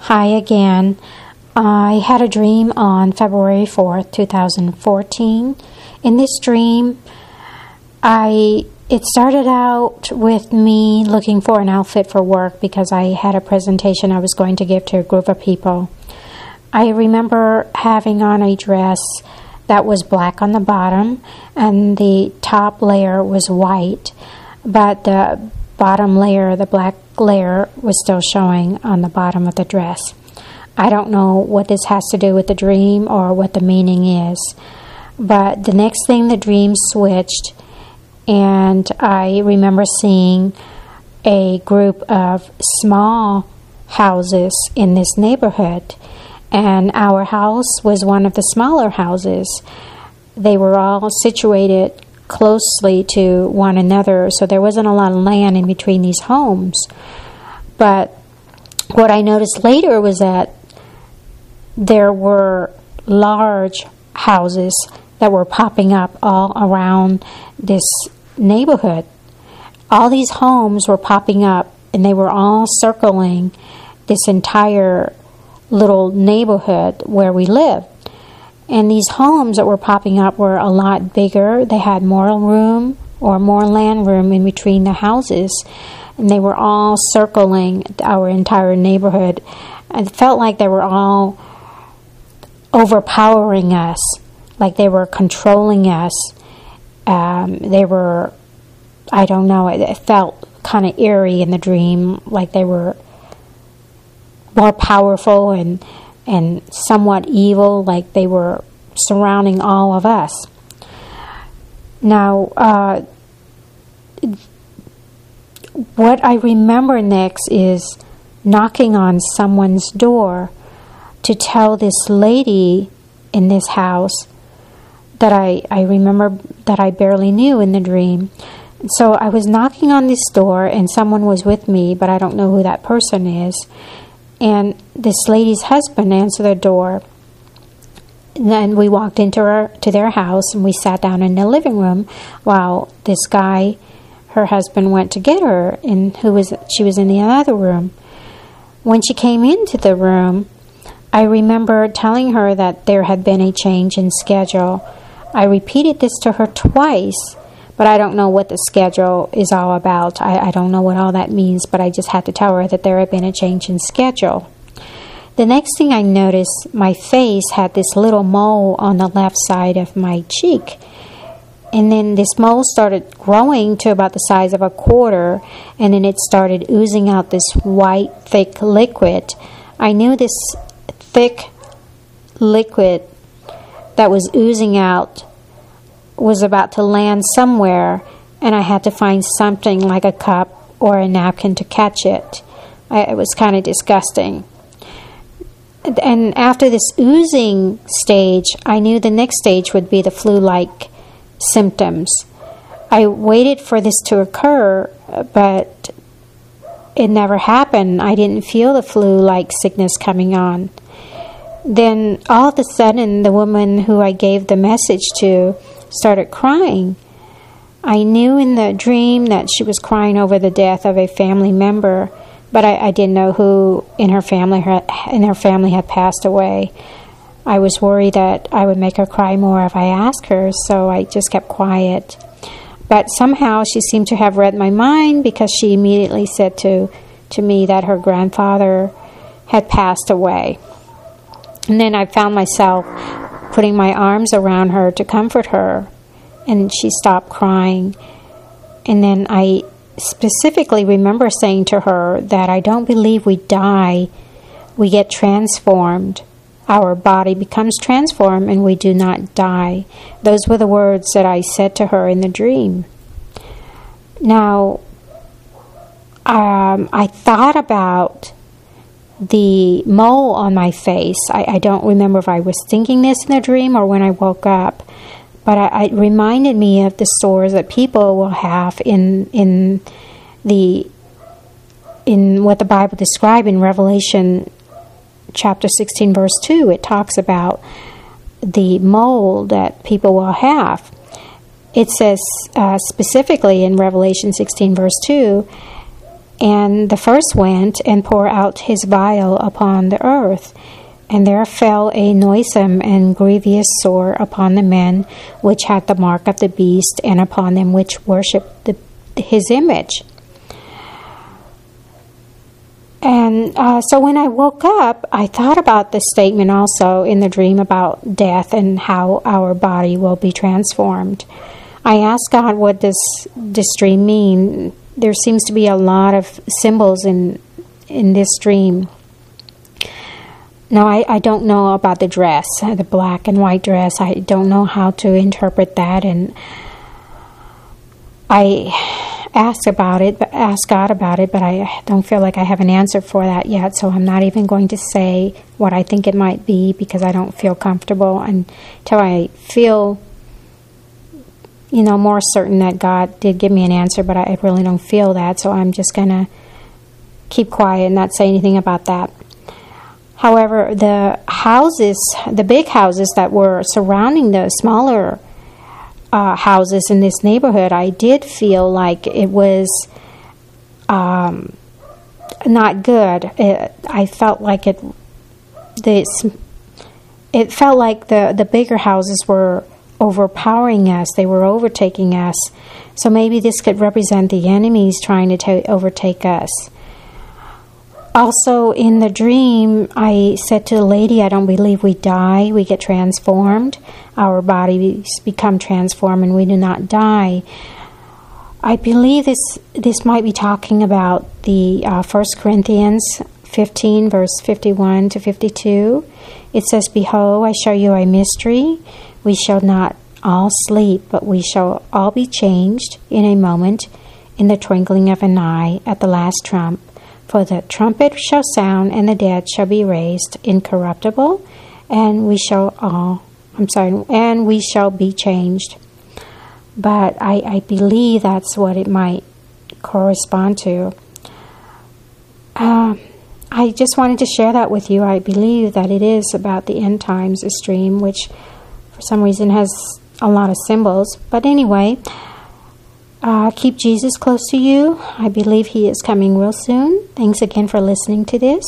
Hi again. I had a dream on February 4th, 2014. In this dream, it started out with me looking for an outfit for work because I had a presentation I was going to give to a group of people. I remember having on a dress that was black on the bottom and the top layer was white, but the bottom layer, the black layer, was still showing on the bottom of the dress. I don't know what this has to do with the dream or what the meaning is, but the next thing the dream switched, and I remember seeing a group of small houses in this neighborhood, and our house was one of the smaller houses. They were all situated closely to one another, so there wasn't a lot of land in between these homes. But what I noticed later was that there were large houses that were popping up all around this neighborhood. All these homes were popping up, and they were all circling this entire little neighborhood where we live. And these homes that were popping up were a lot bigger. They had more room or more land room in between the houses, and they were all circling our entire neighborhood. It felt like they were all overpowering us, like they were controlling us. They were, I don't know, it felt kind of eerie in the dream, like they were more powerful and somewhat evil, like they were surrounding all of us. Now, what I remember next is knocking on someone's door to tell this lady in this house that I remember that I barely knew in the dream. So I was knocking on this door, and someone was with me, but I don't know who that person is. And this lady's husband answered the door. And then we walked into their house, and we sat down in the living room while this guy, her husband, went to get her, and she was in the other room. When she came into the room, I remember telling her that there had been a change in schedule. I repeated this to her twice, but I don't know what the schedule is all about. I don't know what all that means, but I just had to tell her that there had been a change in schedule. The next thing I noticed, my face had this little mole on the left side of my cheek. And then this mole started growing to about the size of a quarter, and then it started oozing out this white, thick liquid. I knew this thick liquid that was oozing out was about to land somewhere, and I had to find something like a cup or a napkin to catch it. It was kind of disgusting. And after this oozing stage, I knew the next stage would be the flu-like symptoms. I waited for this to occur, but it never happened. I didn't feel the flu-like sickness coming on. Then all of a sudden, the woman who I gave the message to started crying. I knew in the dream that she was crying over the death of a family member, but I didn't know who in her family had passed away. I was worried that I would make her cry more if I asked her, so I just kept quiet. But somehow she seemed to have read my mind, because she immediately said to me that her grandfather had passed away. And then I found myself putting my arms around her to comfort her, and she stopped crying. And then I specifically remember saying to her that I don't believe we die, we get transformed. Our body becomes transformed and we do not die. Those were the words that I said to her in the dream. Now, I thought about the mole on my face. I don't remember if I was thinking this in the dream or when I woke up, but it reminded me of the sores that people will have in what the Bible describes in Revelation chapter 16 verse 2. It talks about the mole that people will have. It says specifically in Revelation 16 verse 2, And the first went and poured out his vial upon the earth. And there fell a noisome and grievous sore upon the men which had the mark of the beast, and upon them which worshipped his image. And so when I woke up, I thought about the statement also in the dream about death and how our body will be transformed. I asked God, what does this dream mean? There seems to be a lot of symbols in this dream. Now, I don't know about the dress, the black and white dress. I don't know how to interpret that, and I asked God about it, but I don't feel like I have an answer for that yet, so I'm not even going to say what I think it might be, because I don't feel comfortable until I feel, more certain that God did give me an answer, but I really don't feel that, so I'm just going to keep quiet and not say anything about that. However, the big houses that were surrounding the smaller houses in this neighborhood, I did feel like it was not good. I felt like it felt like the bigger houses were overpowering us. They were overtaking us. So maybe this could represent the enemies trying to overtake us. Also, in the dream, I said to the lady, I don't believe we die. We get transformed. Our bodies become transformed and we do not die. I believe this might be talking about the 1 Corinthians 15, verse 51 to 52. It says, Behold, I show you a mystery. We shall not all sleep, but we shall all be changed in a moment, in the twinkling of an eye, at the last trump. For the trumpet shall sound, and the dead shall be raised incorruptible, and we shall be changed. But I believe that's what it might correspond to. I just wanted to share that with you. I believe that it is about the end times, this dream, which for some reason has a lot of symbols. But anyway, keep Jesus close to you. I believe he is coming real soon. Thanks again for listening to this.